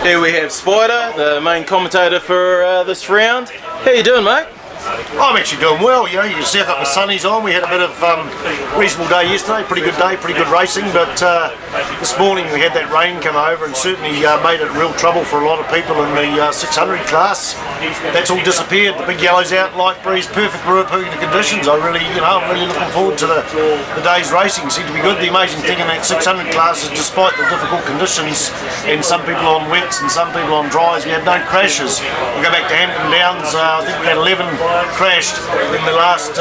Here we have Spyda, the main commentator for this round. How you doing, mate? I'm actually doing well. You know, you can see I've got my sunnies on. We had a bit of reasonable day yesterday, pretty good day, pretty good racing, but this morning we had that rain come over and certainly made it real trouble for a lot of people in the 600 class. That's all disappeared. The big yellow's out, light breeze, perfect Ruapuna conditions. I'm really looking forward to the day's racing. Seemed to be good. The amazing thing in that 600 class is despite the difficult conditions and some people on wets and some people on dries, we had no crashes. We go back to Hampton Downs, I think we had 11 crashed in the last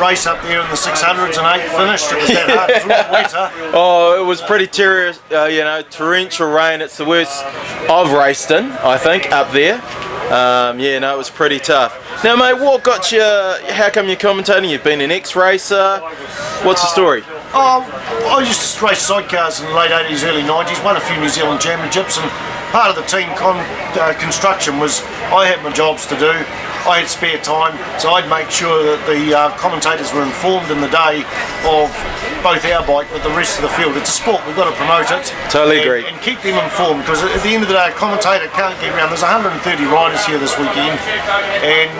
race up there in the 600s and 8 finished. It was that hard. It was a lot wetter. Oh, it was pretty torrential rain. It's the worst I've raced in, I think, up there. Yeah, no, it was pretty tough. Now, mate, what got you? How come you're commentating? You've been an ex-racer. What's the story? I used to race sidecars in the late 80s, early 90s, won a few New Zealand championships, and part of the team construction was I had my jobs to do. I had spare time, so I'd make sure that the commentators were informed in the day of both our bike but the rest of the field. It's a sport, we've got to promote it. Totally agree. And keep them informed, because at the end of the day a commentator can't get around. There's 130 riders here this weekend, and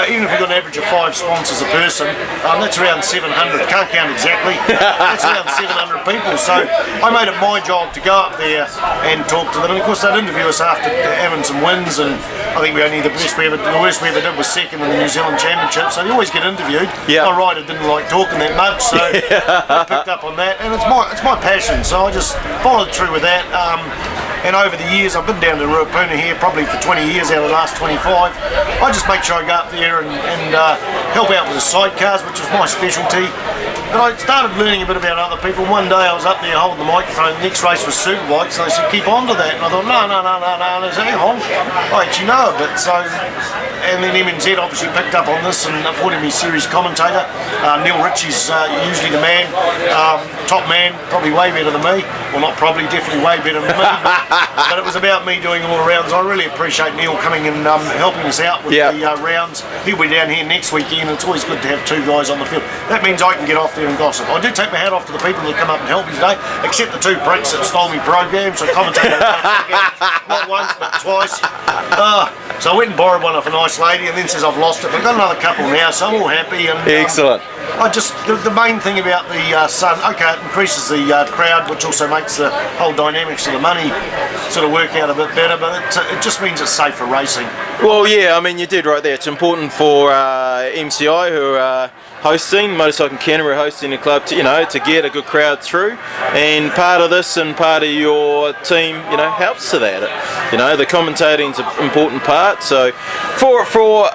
even if we've got an average of 5 sponsors a person, that's around 700. Can't count exactly. That's around 700 people. So I made it my job to go up there and talk to them, and of course they'd interview us after having some wins, and I think the worst we ever did was second in the New Zealand Championship, so you always get interviewed. Yeah. My rider didn't like talking that much, so I picked up on that, and it's my passion, so I just followed through with that. And over the years, I've been down to Ruapuna here probably for 20 years out of the last 25. I just make sure I go up there and help out with the sidecars, which was my specialty. But I started learning a bit about other people. One day I was up there holding the microphone, the next race was superbikes, and they said, keep on to that. And I thought, no. And I said, hang on, I actually know a bit. So, and then MNZ obviously picked up on this and appointed me series commentator. Neil Ritchie's usually the man, top man, probably way better than me. Well, not probably, definitely way better than me. But it was about me doing all the rounds. I really appreciate Neil coming and helping us out with the rounds. He'll be down here next weekend. It's always good to have 2 guys on the field. That means I can get off there and gossip. I do take my hat off to the people that come up and help me today, except the 2 pricks that stole me programs. So commentating not once but twice. So I went and borrowed one off a nice lady, and then says I've lost it. But I've got another couple now, so I'm all happy. And excellent. The main thing about the sun, okay, it increases the crowd, which also makes the whole dynamics of the money sort of work out a bit better, but it just means it's safe for racing. Well, yeah, I mean, you did right there. It's important for MCI, who are hosting, Motorcycle Canterbury hosting the club, to get a good crowd through, and part of this and part of your team, helps to that. The commentating's an important part, so for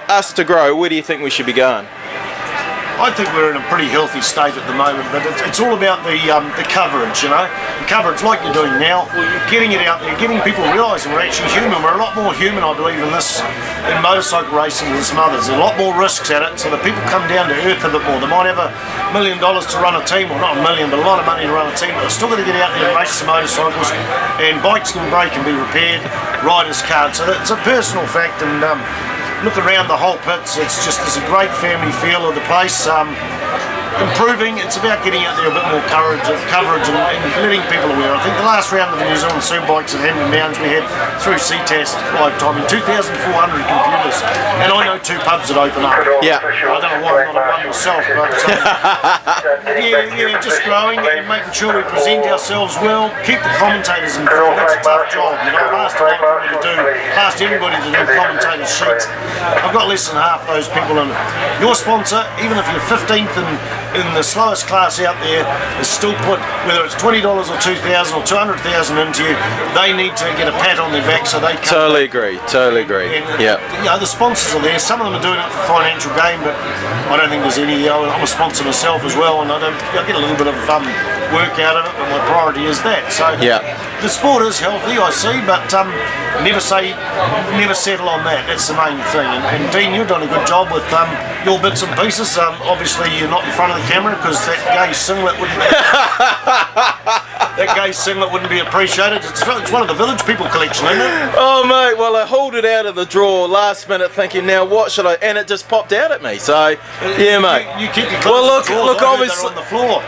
us to grow, where do you think we should be going? I think we're in a pretty healthy state at the moment, but it's all about the coverage, The coverage, like you're doing now, getting it out there, getting people realising we're actually human. We're a lot more human, I believe, in motorcycle racing than some others. There's a lot more risks at it, so that people come down to earth a bit more. They might have $1 million to run a team, well not $1 million, but a lot of money to run a team, but they're still going to get out there and race some motorcycles, and bikes can break and be repaired, riders can't. So it's a personal fact, and look around the whole pits, there's a great family feel of the place. Improving, it's about getting out there a bit more coverage and letting people aware. I think the last round of the New Zealand Superbikes at Hampton Downs we had through C-Test lifetime in 2,400 computers, and I know 2 pubs that open up. Yeah. I don't know why I'm not at one myself, but just growing and making sure we present ourselves well, keep the commentators informed. That's a tough job. I've asked everybody to do commentators sheets. I've got less than half those people, and your sponsor, even if you're 15th in the slowest class out there, is still put, whether it's $20 or $2,000 or $200,000 into you, they need to get a pat on their back so they come. Totally agree. And, the sponsors are there. Some of them are doing it for financial gain, but I don't think there's any. I'm a sponsor myself as well, and I get a little bit of work out of it, but my priority is that. So the sport is healthy, I see, but never settle on that. That's the main thing. And Dean, you've done a good job with your bits and pieces. Obviously, you're not in front of the camera because that gay singlet wouldn't. that gay singlet wouldn't be appreciated. It's one of the village people collection, isn't it? Oh mate, well I hauled it out of the drawer last minute thinking now what should I, and it just popped out at me, so yeah mate. You keep your clothes look obviously on the floor.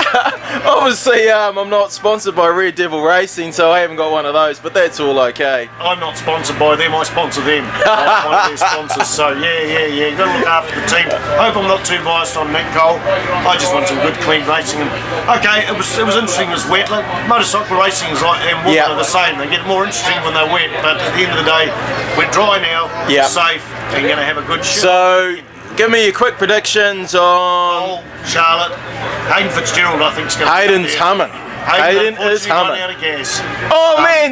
obviously I'm not sponsored by Red Devil Racing, so I haven't got one of those, but that's all okay. I'm not sponsored by them, I sponsor them. I'm one of their sponsors, so yeah, you've got to look after the team. Hope I'm not too biased on Nick Cole. I just want some good clean racing. And okay, it was interesting, it was wet. Like, motorcycle racing is like, and water are the same. They get more interesting when they're wet, but at the end of the day, we're dry now, safe, and going to have a good show. So, give me your quick predictions on... Cole, Charlotte, Hayden Fitzgerald I think is going to be Hayden's humming. Hayden is humming. Out of gas. Oh man,